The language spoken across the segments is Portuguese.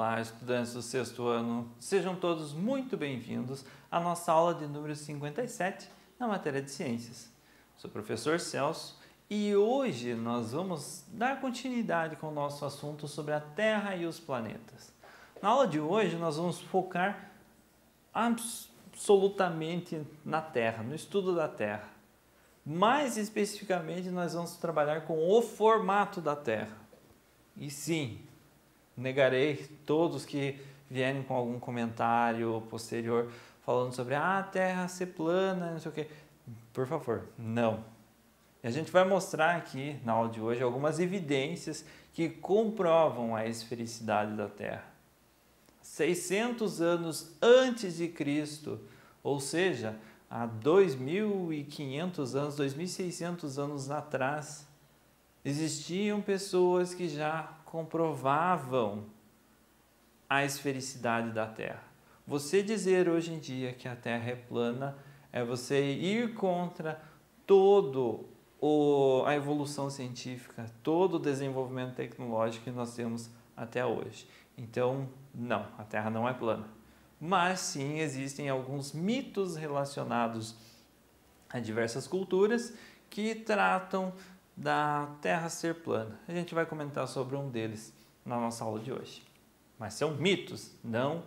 Olá, estudantes do sexto ano, sejam todos muito bem-vindos à nossa aula de número 57 na matéria de ciências. Sou o professor Celso e hoje nós vamos dar continuidade com o nosso assunto sobre a Terra e os planetas. Na aula de hoje nós vamos focar absolutamente na Terra, no estudo da Terra. Mais especificamente nós vamos trabalhar com o formato da Terra. E sim, negarei todos que vierem com algum comentário posterior falando sobre a Terra ser plana, não sei o que. Por favor, não. E a gente vai mostrar aqui na aula de hoje algumas evidências que comprovam a esfericidade da Terra. 600 anos antes de Cristo, ou seja, há 2.500 anos, 2.600 anos atrás, existiam pessoas que já comprovavam a esfericidade da Terra. Você dizer hoje em dia que a Terra é plana é você ir contra todo a evolução científica, todo o desenvolvimento tecnológico que nós temos até hoje. Então, não, a Terra não é plana. Mas sim, existem alguns mitos relacionados a diversas culturas que tratam da Terra ser plana. A gente vai comentar sobre um deles na nossa aula de hoje. Mas são mitos, não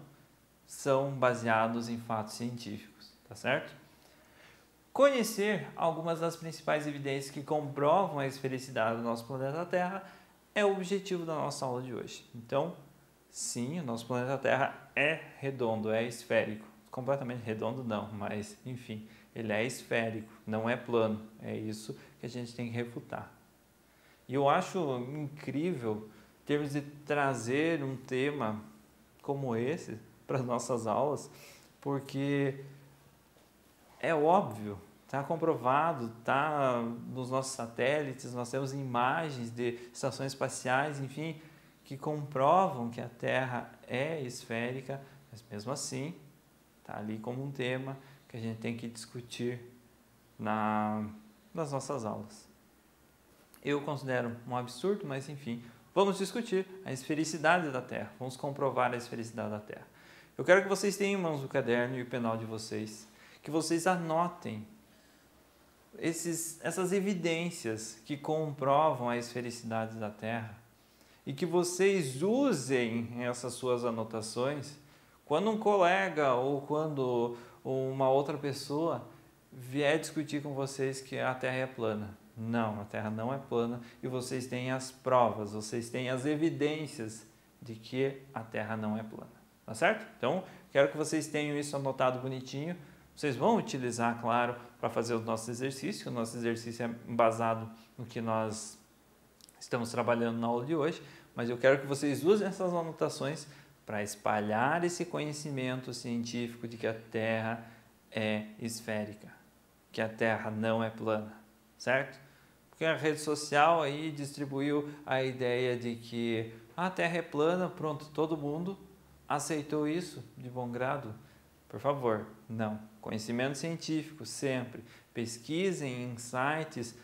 são baseados em fatos científicos, tá certo? Conhecer algumas das principais evidências que comprovam a esfericidade do nosso planeta Terra é o objetivo da nossa aula de hoje. Então, sim, o nosso planeta Terra é redondo, é esférico. Completamente redondo não, mas enfim, ele é esférico, não é plano. É isso que a gente tem que refutar. E eu acho incrível termos de trazer um tema como esse para as nossas aulas, porque é óbvio, está comprovado, está nos nossos satélites, nós temos imagens de estações espaciais, enfim, que comprovam que a Terra é esférica, mas mesmo assim está ali como um tema que a gente tem que discutir nas nossas aulas. Eu considero um absurdo, mas enfim, vamos discutir a esfericidade da Terra, vamos comprovar a esfericidade da Terra. Eu quero que vocês tenham em mãos o caderno e o penal de vocês, que vocês anotem essas evidências que comprovam a esfericidade da Terra e que vocês usem essas suas anotações quando um colega ou quando uma outra pessoa vier discutir com vocês que a Terra é plana. Não, a Terra não é plana e vocês têm as provas, vocês têm as evidências de que a Terra não é plana, tá certo? Então, quero que vocês tenham isso anotado bonitinho. Vocês vão utilizar, claro, para fazer o nosso exercício. O nosso exercício é embasado no que nós estamos trabalhando na aula de hoje, mas eu quero que vocês usem essas anotações para espalhar esse conhecimento científico de que a Terra é esférica, que a Terra não é plana, certo? Porque a rede social aí distribuiu a ideia de que a Terra é plana, pronto, todo mundo aceitou isso de bom grado. Por favor, não. Conhecimento científico sempre. Pesquisem em sites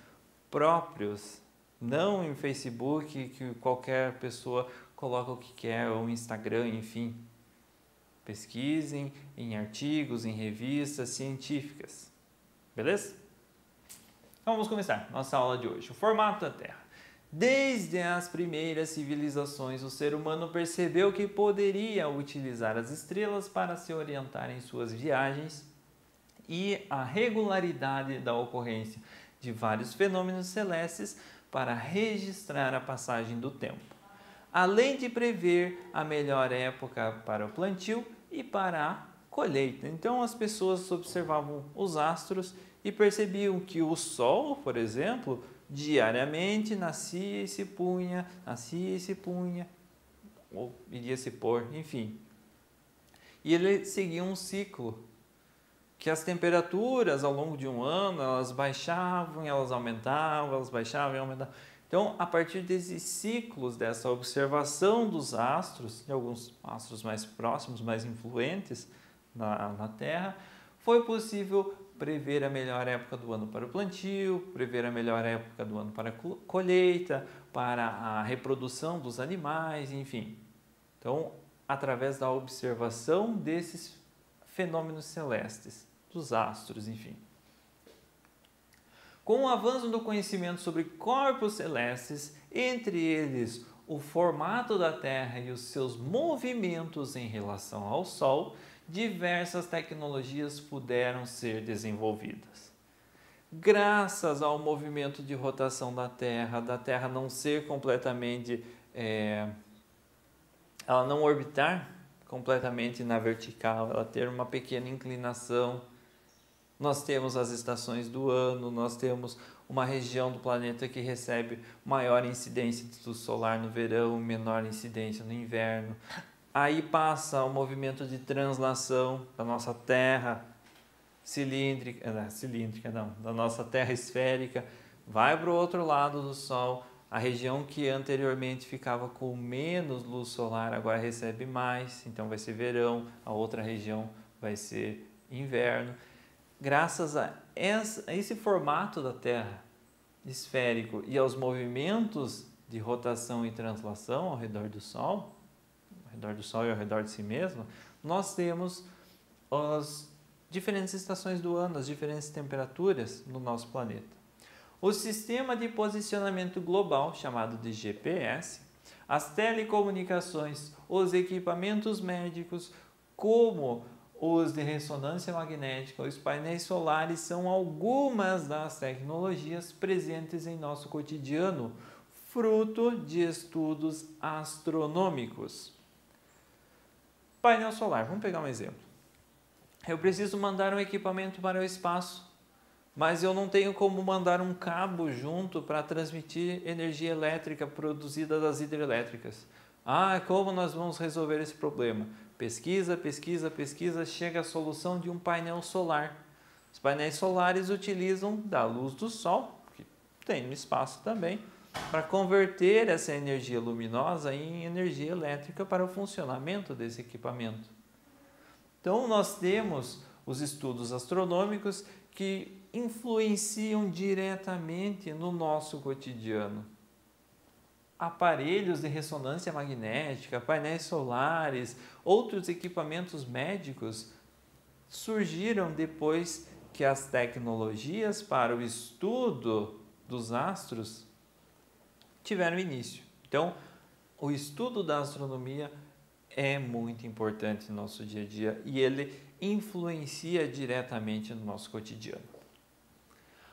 próprios, não em Facebook que qualquer pessoa coloca o que quer, ou Instagram, enfim. Pesquisem em artigos, em revistas científicas. Beleza? Então vamos começar nossa aula de hoje. O formato da Terra. Desde as primeiras civilizações, o ser humano percebeu que poderia utilizar as estrelas para se orientar em suas viagens e a regularidade da ocorrência de vários fenômenos celestes para registrar a passagem do tempo, além de prever a melhor época para o plantio e para a colheita. Então as pessoas observavam os astros e percebiam que o Sol, por exemplo, diariamente nascia e se punha, ou iria se pôr, enfim. E ele seguia um ciclo, que as temperaturas ao longo de um ano, elas baixavam, elas aumentavam, elas baixavam e aumentavam. Então, a partir desses ciclos, dessa observação dos astros, de alguns astros mais próximos, mais influentes na Terra, foi possível prever a melhor época do ano para o plantio, prever a melhor época do ano para a colheita, para a reprodução dos animais, enfim. Então, através da observação desses fenômenos celestes, dos astros, enfim. Com o avanço do conhecimento sobre corpos celestes, entre eles o formato da Terra e os seus movimentos em relação ao Sol, diversas tecnologias puderam ser desenvolvidas. Graças ao movimento de rotação da Terra não ser completamente, ela não orbitar completamente na vertical, ela ter uma pequena inclinação. Nós temos as estações do ano, nós temos uma região do planeta que recebe maior incidência do solar no verão, menor incidência no inverno. Aí passa o movimento de translação da nossa Terra da nossa Terra esférica, vai para o outro lado do Sol. A região que anteriormente ficava com menos luz solar agora recebe mais, então vai ser verão, a outra região vai ser inverno. Graças a esse formato da Terra esférico e aos movimentos de rotação e translação ao redor do Sol e ao redor de si mesmo, nós temos as diferentes estações do ano, as diferentes temperaturas no nosso planeta. O sistema de posicionamento global, chamado de GPS, as telecomunicações, os equipamentos médicos, como os de ressonância magnética, os painéis solares, são algumas das tecnologias presentes em nosso cotidiano, fruto de estudos astronômicos. Painel solar, vamos pegar um exemplo. Eu preciso mandar um equipamento para o espaço, mas eu não tenho como mandar um cabo junto para transmitir energia elétrica produzida das hidrelétricas. Como nós vamos resolver esse problema? Pesquisa, chega a solução de um painel solar. Os painéis solares utilizam da luz do Sol, que tem no espaço também, para converter essa energia luminosa em energia elétrica para o funcionamento desse equipamento. Então, nós temos os estudos astronômicos que influenciam diretamente no nosso cotidiano. Aparelhos de ressonância magnética, painéis solares, outros equipamentos médicos surgiram depois que as tecnologias para o estudo dos astros tiveram início. Então, o estudo da astronomia é muito importante no nosso dia a dia e ele influencia diretamente no nosso cotidiano.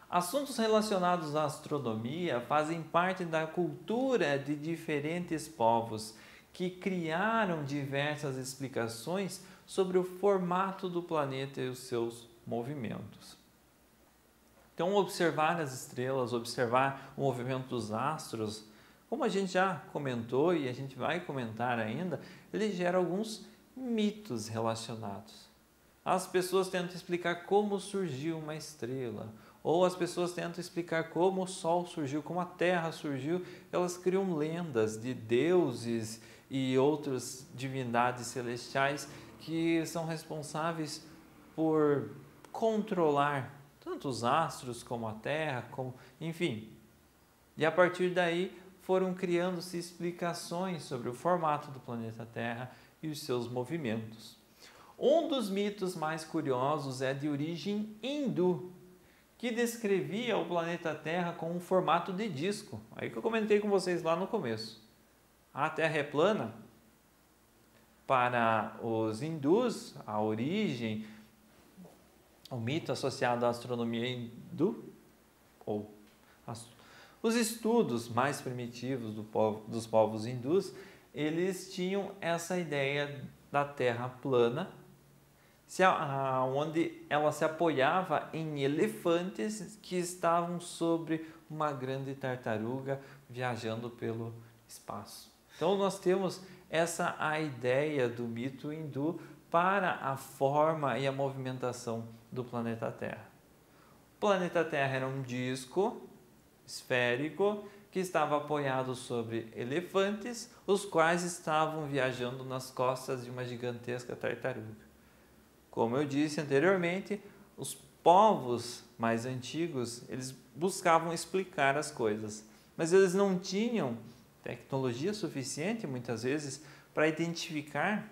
Assuntos relacionados à astronomia fazem parte da cultura de diferentes povos que criaram diversas explicações sobre o formato do planeta e os seus movimentos. Então, observar as estrelas, observar o movimento dos astros, como a gente já comentou e a gente vai comentar ainda, ele gera alguns mitos relacionados. As pessoas tentam explicar como surgiu uma estrela, ou as pessoas tentam explicar como o Sol surgiu, como a Terra surgiu. Elas criam lendas de deuses e outras divindades celestiais que são responsáveis por controlar tanto os astros como a Terra, enfim. E a partir daí foram criando-se explicações sobre o formato do planeta Terra e os seus movimentos. Um dos mitos mais curiosos é de origem hindu, que descrevia o planeta Terra com um formato de disco. Aí que eu comentei com vocês lá no começo. A Terra é plana? Para os hindus, a origem, o mito associado à astronomia hindu, os estudos mais primitivos dos povos hindus, eles tinham essa ideia da Terra plana, onde ela se apoiava em elefantes que estavam sobre uma grande tartaruga viajando pelo espaço. Então nós temos a ideia do mito hindu para a forma e a movimentação do planeta Terra. O planeta Terra era um disco esférico que estava apoiado sobre elefantes, os quais estavam viajando nas costas de uma gigantesca tartaruga. Como eu disse anteriormente, os povos mais antigos, eles buscavam explicar as coisas, mas eles não tinham tecnologia suficiente, muitas vezes, para identificar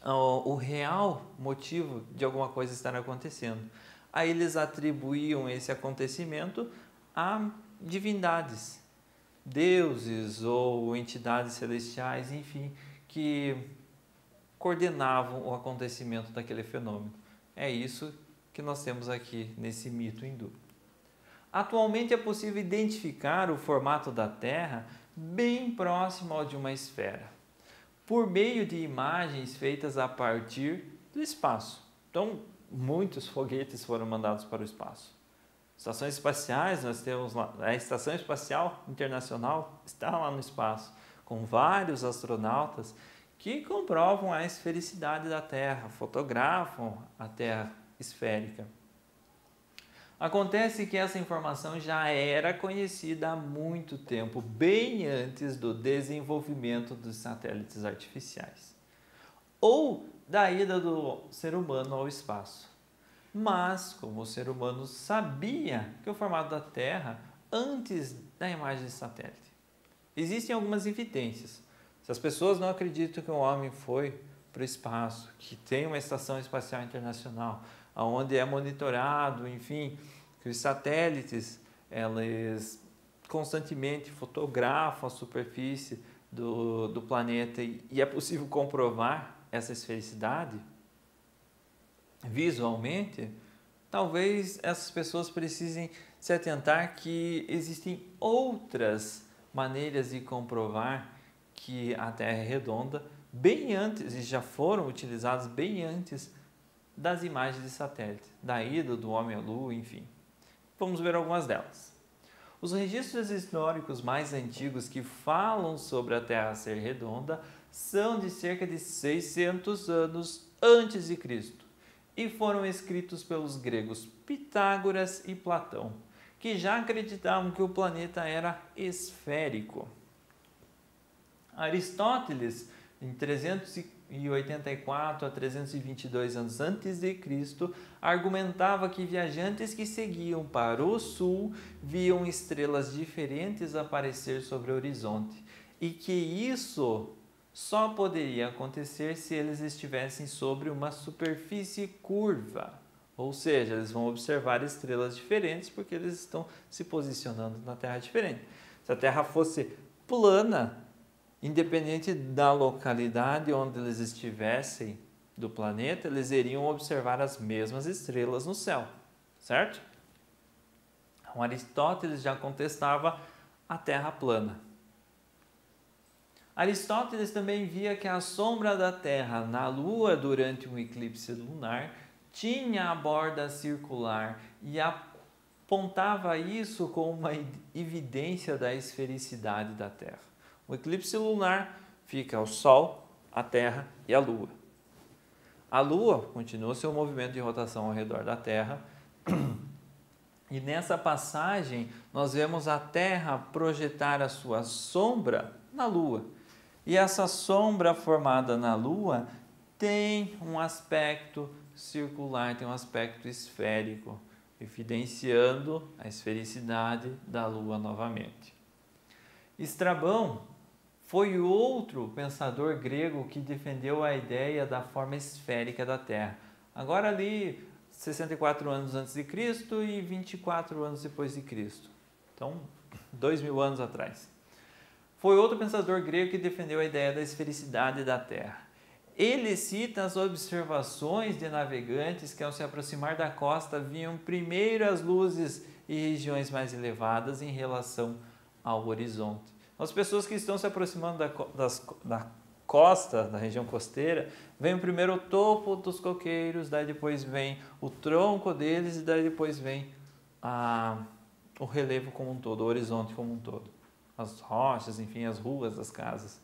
o real motivo de alguma coisa estar acontecendo. Aí eles atribuíam esse acontecimento a divindades, deuses ou entidades celestiais, enfim, que coordenavam o acontecimento daquele fenômeno. É isso que nós temos aqui nesse mito hindu. Atualmente é possível identificar o formato da Terra bem próximo ao de uma esfera, por meio de imagens feitas a partir do espaço. Então, muitos foguetes foram mandados para o espaço. Estações espaciais, nós temos lá, a Estação Espacial Internacional está lá no espaço, com vários astronautas que comprovam a esfericidade da Terra, fotografam a Terra esférica. Acontece que essa informação já era conhecida há muito tempo, bem antes do desenvolvimento dos satélites artificiais, ou da ida do ser humano ao espaço. Mas, como o ser humano sabia que o formato da Terra antes da imagem de satélite, existem algumas evidências. Se as pessoas não acreditam que o homem foi para o espaço, que tem uma estação espacial internacional, onde é monitorado, enfim, que os satélites eles constantemente fotografam a superfície do planeta e é possível comprovar essa esfericidade visualmente, talvez essas pessoas precisem se atentar que existem outras maneiras de comprovar que a Terra é redonda bem antes, e já foram utilizadas bem antes das imagens de satélite, da ida do homem à Lua, enfim. Vamos ver algumas delas. Os registros históricos mais antigos que falam sobre a Terra ser redonda são de cerca de 600 anos antes de Cristo e foram escritos pelos gregos Pitágoras e Platão, que já acreditavam que o planeta era esférico. Aristóteles, em 384 a 322 anos antes de Cristo, argumentava que viajantes que seguiam para o sul viam estrelas diferentes aparecer sobre o horizonte e que isso só poderia acontecer se eles estivessem sobre uma superfície curva, ou seja, eles vão observar estrelas diferentes porque eles estão se posicionando na Terra diferente. Se a Terra fosse plana, independente da localidade onde eles estivessem do planeta, eles iriam observar as mesmas estrelas no céu, certo? Então, Aristóteles já contestava a Terra plana. Aristóteles também via que a sombra da Terra na Lua durante um eclipse lunar tinha a borda circular e apontava isso como uma evidência da esfericidade da Terra. O eclipse lunar fica o Sol, a Terra e a Lua. A Lua continua seu movimento de rotação ao redor da Terra e nessa passagem nós vemos a Terra projetar a sua sombra na Lua. E essa sombra formada na Lua tem um aspecto circular, tem um aspecto esférico, evidenciando a esfericidade da Lua novamente. Estrabão foi outro pensador grego que defendeu a ideia da forma esférica da Terra. Agora ali 64 anos antes de Cristo e 24 anos depois de Cristo. Então, 2000 anos atrás. Foi outro pensador grego que defendeu a ideia da esfericidade da Terra. Ele cita as observações de navegantes que ao se aproximar da costa viam primeiro as luzes e regiões mais elevadas em relação ao horizonte. As pessoas que estão se aproximando da costa, da região costeira, vem primeiro o topo dos coqueiros, daí depois vem o tronco deles e daí depois vem o relevo como um todo, o horizonte como um todo. As rochas, enfim, as ruas das casas.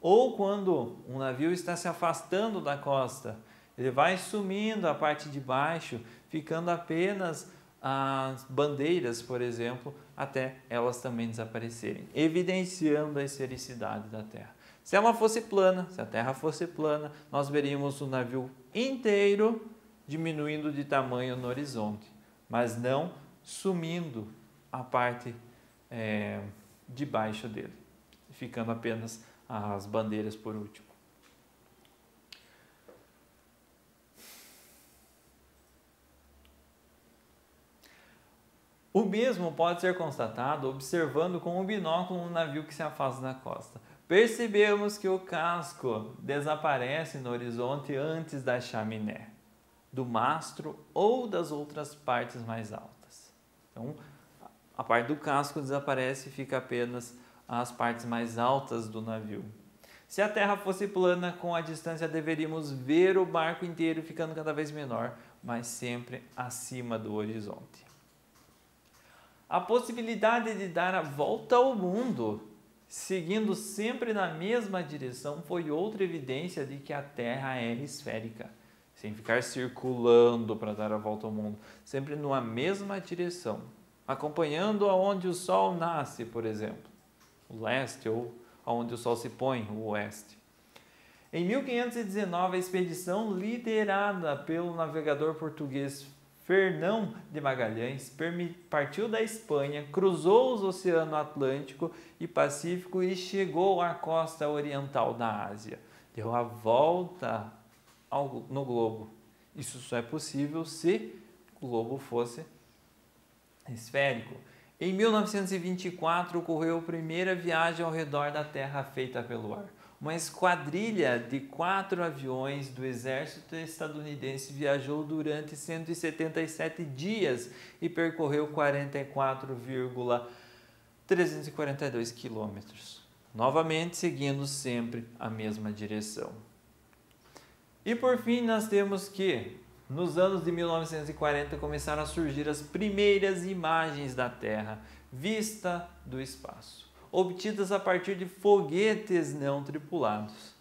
Ou quando um navio está se afastando da costa, ele vai sumindo a parte de baixo, ficando apenas as bandeiras, por exemplo, até elas também desaparecerem, evidenciando a esfericidade da Terra. Se ela fosse plana, se a Terra fosse plana, nós veríamos o navio inteiro diminuindo de tamanho no horizonte, mas não sumindo a parte debaixo dele, ficando apenas as bandeiras por último. O mesmo pode ser constatado observando com um binóculo um navio que se afasta da costa. Percebemos que o casco desaparece no horizonte antes da chaminé, do mastro ou das outras partes mais altas. Então, a parte do casco desaparece e fica apenas as partes mais altas do navio. Se a terra fosse plana, com a distância deveríamos ver o barco inteiro ficando cada vez menor, mas sempre acima do horizonte. A possibilidade de dar a volta ao mundo, seguindo sempre na mesma direção, foi outra evidência de que a Terra é esférica, sem ficar circulando para dar a volta ao mundo, sempre numa mesma direção, acompanhando aonde o Sol nasce, por exemplo, o leste, ou aonde o Sol se põe, o oeste. Em 1519, a expedição liderada pelo navegador português Fernão de Magalhães partiu da Espanha, cruzou os oceanos Atlântico e Pacífico e chegou à costa oriental da Ásia. Deu a volta no globo. Isso só é possível se o globo fosse esférico. Em 1924, ocorreu a primeira viagem ao redor da Terra feita pelo ar. Uma esquadrilha de 4 aviões do exército estadunidense viajou durante 177 dias e percorreu 44,342 quilômetros, novamente seguindo sempre a mesma direção. E por fim, nós temos que, nos anos de 1940, começaram a surgir as primeiras imagens da Terra vista do espaço, obtidas a partir de foguetes não tripulados.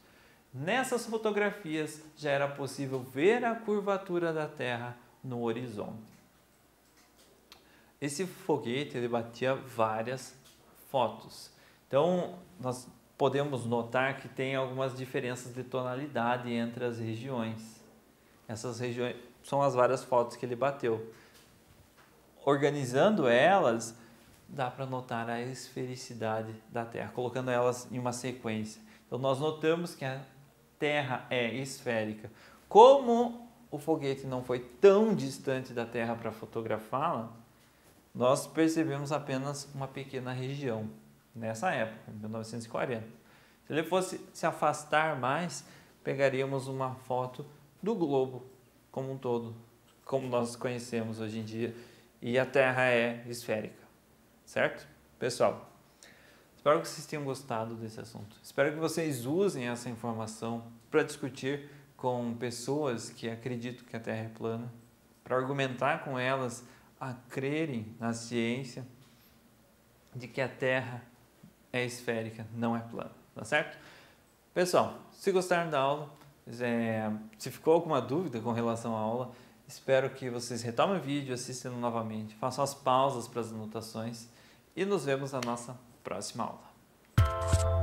Nessas fotografias já era possível ver a curvatura da Terra no horizonte. Esse foguete ele batia várias fotos. Então, nós podemos notar que tem algumas diferenças de tonalidade entre as regiões. Essas regiões são as várias fotos que ele bateu. Organizando elas, dá para notar a esfericidade da Terra, colocando elas em uma sequência. Então, nós notamos que a Terra é esférica. Como o foguete não foi tão distante da Terra para fotografá-la, nós percebemos apenas uma pequena região, nessa época, em 1940. Se ele fosse se afastar mais, pegaríamos uma foto do globo como um todo, como nós conhecemos hoje em dia, e a Terra é esférica. Certo? Pessoal, espero que vocês tenham gostado desse assunto. Espero que vocês usem essa informação para discutir com pessoas que acreditam que a Terra é plana, para argumentar com elas a crerem na ciência de que a Terra é esférica, não é plana. Tá certo? Pessoal, se gostaram da aula, se ficou alguma dúvida com relação à aula, espero que vocês retomem o vídeo, assistam novamente, façam as pausas para as anotações e nos vemos na nossa próxima aula.